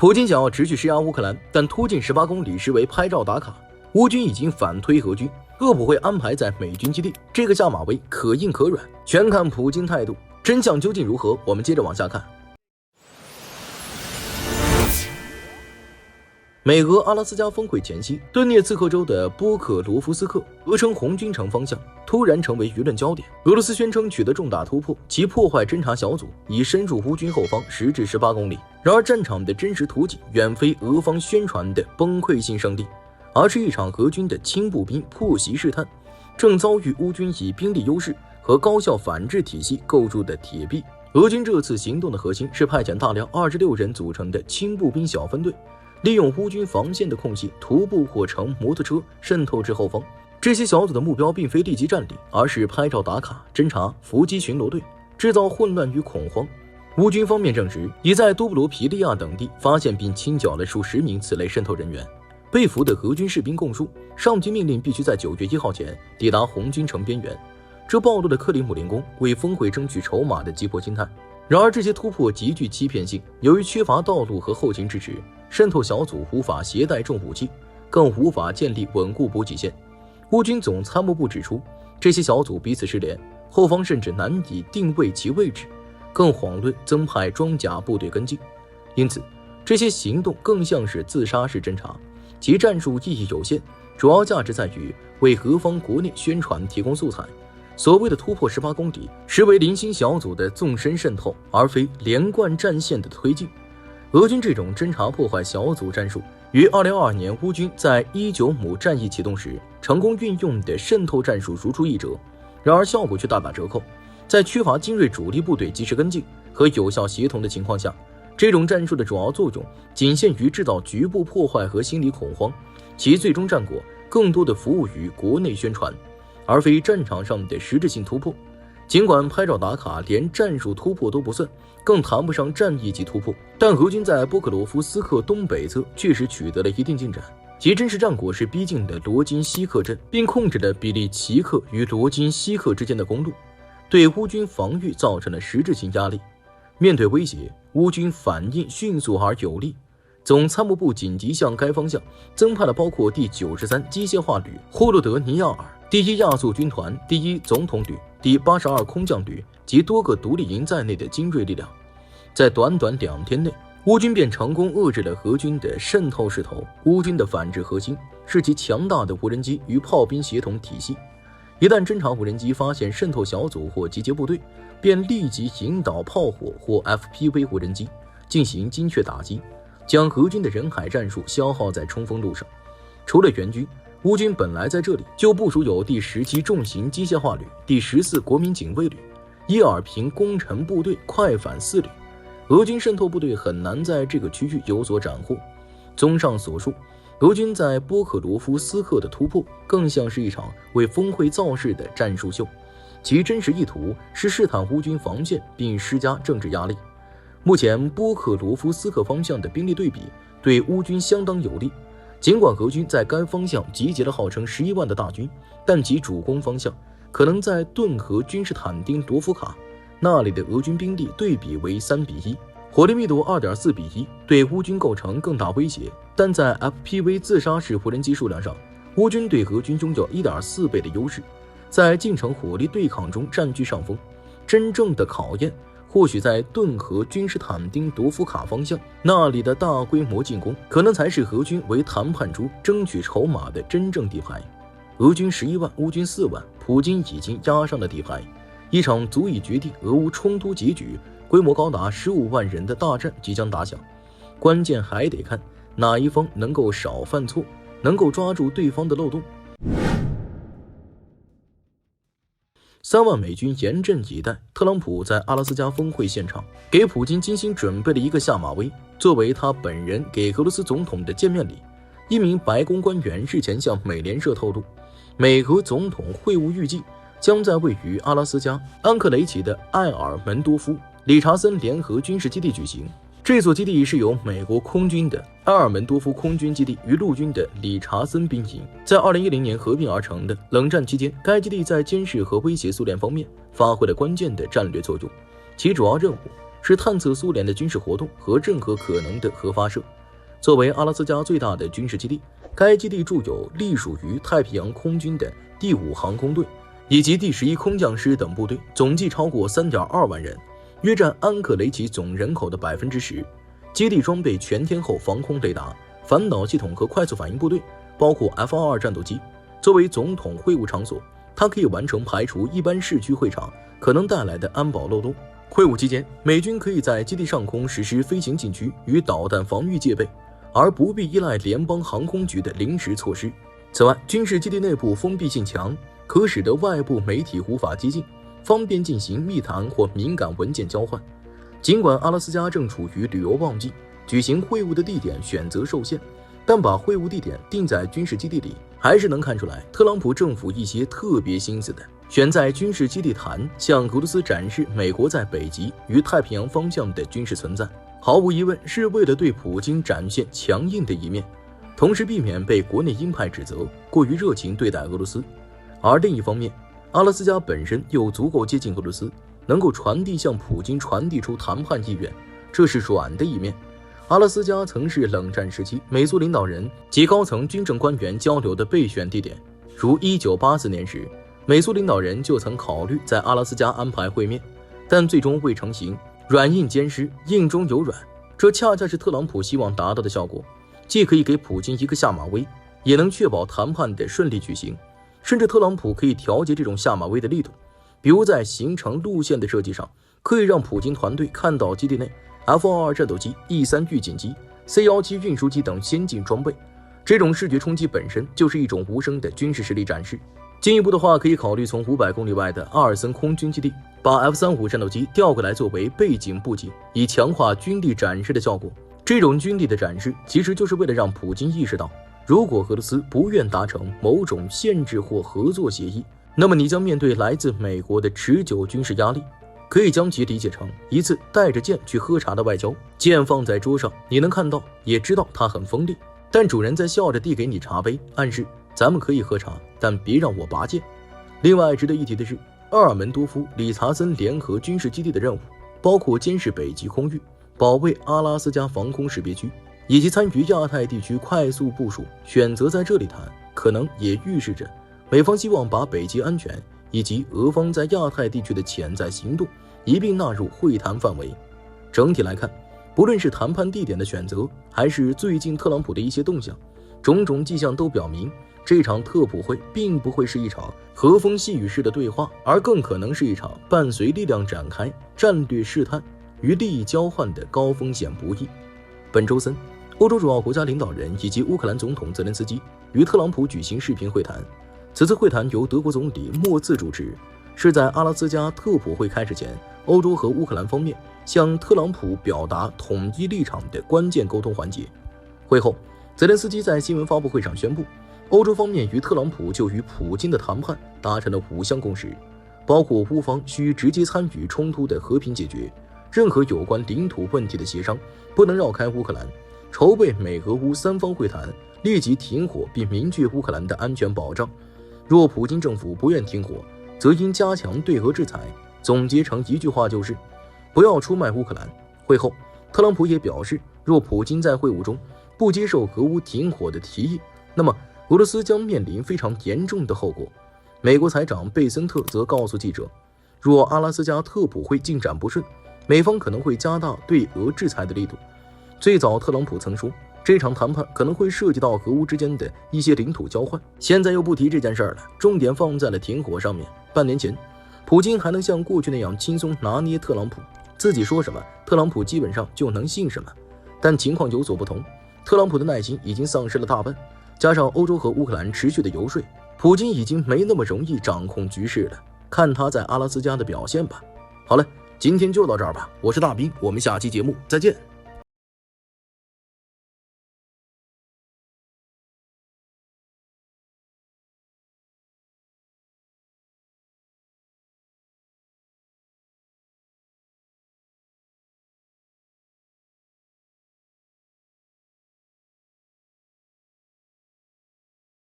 普京想要持续施压乌克兰，但突进18公里实为拍照打卡。乌军已经反推俄军，恶补会安排在美军基地，这个下马威可硬可软，全看普京态度。真相究竟如何？我们接着往下看。美俄阿拉斯加峰会前夕，顿涅茨克州的波克罗夫斯克俄称红军城方向突然成为舆论焦点。俄罗斯宣称取得重大突破，其破坏侦察小组已深入乌军后方10至18公里。然而战场的真实图景远非俄方宣传的崩溃性胜利，而是一场俄军的轻步兵破袭试探，正遭遇乌军以兵力优势和高效反制体系构筑的铁壁。俄军这次行动的核心是派遣大量26人组成的轻步兵小分队，利用乌军防线的空隙徒步或乘摩托车渗透至后方。这些小组的目标并非立即占领，而是拍照打卡、侦察、伏击巡逻队，制造混乱与恐慌。乌军方面证实，已在多布罗皮利亚等地发现并清剿了数十名此类渗透人员。被俘的俄军士兵供述，上级命令必须在9月1号前抵达红军城边缘，这暴露了克里姆林宫为峰会争取筹码的急迫心态。然而这些突破极具欺骗性，由于缺乏道路和后勤支持，渗透小组无法携带重武器，更无法建立稳固补给线。乌军总参谋部指出，这些小组彼此失联，后方甚至难以定位其位置，更遑论增派装甲部队跟进。因此这些行动更像是自杀式侦察，其战术意义有限，主要价值在于为俄方国内宣传提供素材。所谓的突破18公里，实为零星小组的纵深渗透，而非连贯战线的推进。俄军这种侦察破坏小组战术，于2022年乌军在19姆战役启动时成功运用的渗透战术如出一辙，然而效果却大打折扣。在缺乏精锐主力部队及时跟进和有效协同的情况下，这种战术的主要作用仅限于制造局部破坏和心理恐慌，其最终战果更多的服务于国内宣传，而非战场上的实质性突破。尽管拍照打卡连战术突破都不算，更谈不上战役级突破，但俄军在波克罗夫斯克东北侧确实取得了一定进展，其真实战果是逼近了罗金西克镇，并控制了比利奇克与罗金西克之间的公路，对乌军防御造成了实质性压力。面对威胁，乌军反应迅速而有力，总参谋部紧急向该方向增派了包括第93机械化旅、霍洛德尼亚尔、第1亚速军团、第1总统旅、第82空降旅及多个独立营在内的精锐力量。在短短2天内，乌军便成功遏制了俄军的渗透势头。乌军的反制核心是其强大的无人机与炮兵协同体系，一旦侦察无人机发现渗透小组或集结部队，便立即引导炮火或 FPV 无人机进行精确打击，将俄军的人海战术消耗在冲锋路上。除了援军，乌军本来在这里就部署有第17重型机械化旅、第14国民警卫旅、伊尔平工程部队快反4旅，俄军渗透部队很难在这个区域有所斩获。综上所述，俄军在波克罗夫斯克的突破更像是一场为峰会造势的战术秀，其真实意图是试探乌军防线并施加政治压力。目前波克罗夫斯克方向的兵力对比对乌军相当有利，尽管俄军在该方向集结了号称11万的大军，但其主攻方向可能在顿河君士坦丁罗夫卡，那里的俄军兵力对比为3比1，火力密度2.4比1，对乌军构成更大威胁。但在 FPV 自杀式无人机数量上，乌军对俄军拥有 1.4 倍的优势，在近程火力对抗中占据上风。真正的考验或许在顿河君士坦丁罗夫卡方向，那里的大规模进攻可能才是俄军为谈判中争取筹码的真正底牌。俄军11万，乌军4万，普京已经压上了底牌，一场足以决定俄乌冲突结局、规模高达15万人的大战即将打响。关键还得看哪一方能够少犯错，能够抓住对方的漏洞。3万美军严阵以待，特朗普在阿拉斯加峰会现场给普京精心准备了一个下马威，作为他本人给俄罗斯总统的见面礼。一名白宫官员日前向美联社透露，美俄总统会晤预计将在位于阿拉斯加安克雷奇的埃尔门多夫理查森联合军事基地举行。这所基地是由美国空军的埃尔门多夫空军基地与陆军的理查森兵营在2010年合并而成的。冷战期间，该基地在监视和威胁苏联方面发挥了关键的战略作用，其主要任务是探测苏联的军事活动和任何可能的核发射。作为阿拉斯加最大的军事基地，该基地驻有隶属于太平洋空军的第5航空队以及第11空降师等部队，总计超过 3.2 万人，约占安克雷奇总人口的 10%。基地装备全天候防空雷达、反导系统和快速反应部队，包括 F-22 战斗机。作为总统会晤场所，它可以完成排除一般市区会场可能带来的安保漏洞。会晤期间，美军可以在基地上空实施飞行禁区与导弹防御戒备，而不必依赖联邦航空局的临时措施。此外，军事基地内部封闭性强，可使得外部媒体无法接近，方便进行密谈或敏感文件交换。尽管阿拉斯加正处于旅游旺季，举行会晤的地点选择受限，但把会晤地点定在军事基地里，还是能看出来特朗普政府一些特别心思的。选在军事基地谈，向俄罗斯展示美国在北极与太平洋方向的军事存在，毫无疑问是为了对普京展现强硬的一面，同时避免被国内鹰派指责过于热情对待俄罗斯。而另一方面，阿拉斯加本身又足够接近俄罗斯，能够传递向普京传递出谈判意愿，这是软的一面。阿拉斯加曾是冷战时期美苏领导人及高层军政官员交流的备选地点，如1984年时，美苏领导人就曾考虑在阿拉斯加安排会面，但最终未成行。软硬兼施，硬中有软，这恰恰是特朗普希望达到的效果，既可以给普京一个下马威，也能确保谈判的顺利举行。甚至特朗普可以调节这种下马威的力度，比如在行程路线的设计上，可以让普京团队看到基地内 F-22 战斗机、E-3预警机、C-17运输机等先进装备。这种视觉冲击本身就是一种无声的军事实力展示。进一步的话，可以考虑从500公里外的阿尔森空军基地把 F-35战斗机调过来作为背景布景，以强化军力展示的效果。这种军力的展示其实就是为了让普京意识到，如果俄罗斯不愿达成某种限制或合作协议，那么你将面对来自美国的持久军事压力。可以将其理解成一次带着剑去喝茶的外交，剑放在桌上，你能看到也知道它很锋利，但主人在笑着递给你茶杯，暗示咱们可以喝茶，但别让我拔剑。另外值得一提的是，鄂尔门多夫、理查森联合军事基地的任务包括监视北极空域、保卫阿拉斯加防空识别区，以及参与亚太地区快速部署。选择在这里谈，可能也预示着美方希望把北极安全以及俄方在亚太地区的潜在行动一并纳入会谈范围。整体来看，不论是谈判地点的选择，还是最近特朗普的一些动向，种种迹象都表明，这场特普会并不会是一场和风细雨式的对话，而更可能是一场伴随力量展开、战略试探与利益交换的高风险博弈。本周三，欧洲主要国家领导人以及乌克兰总统泽连斯基与特朗普举行视频会谈。此次会谈由德国总理默茨主持，是在阿拉斯加特普会开始前，欧洲和乌克兰方面向特朗普表达统一立场的关键沟通环节。会后，泽连斯基在新闻发布会上宣布，欧洲方面与特朗普就与普京的谈判达成了5项共识，包括乌方需直接参与冲突的和平解决，任何有关领土问题的协商不能绕开乌克兰，筹备美俄乌3方会谈，立即停火并明确乌克兰的安全保障。若普京政府不愿停火，则应加强对俄制裁。总结成一句话就是，不要出卖乌克兰。会后，特朗普也表示，若普京在会晤中不接受俄乌停火的提议，那么俄罗斯将面临非常严重的后果。美国财长贝森特则告诉记者，若阿拉斯加特普会进展不顺，美方可能会加大对俄制裁的力度。最早特朗普曾说，这场谈判可能会涉及到俄乌之间的一些领土交换，现在又不提这件事了，重点放在了停火上面。半年前，普京还能像过去那样轻松拿捏特朗普，自己说什么，特朗普基本上就能信什么。但情况有所不同，特朗普的耐心已经丧失了大半，加上欧洲和乌克兰持续的游说，普京已经没那么容易掌控局势了。看他在阿拉斯加的表现吧。好了，今天就到这儿吧，我是大兵，我们下期节目再见。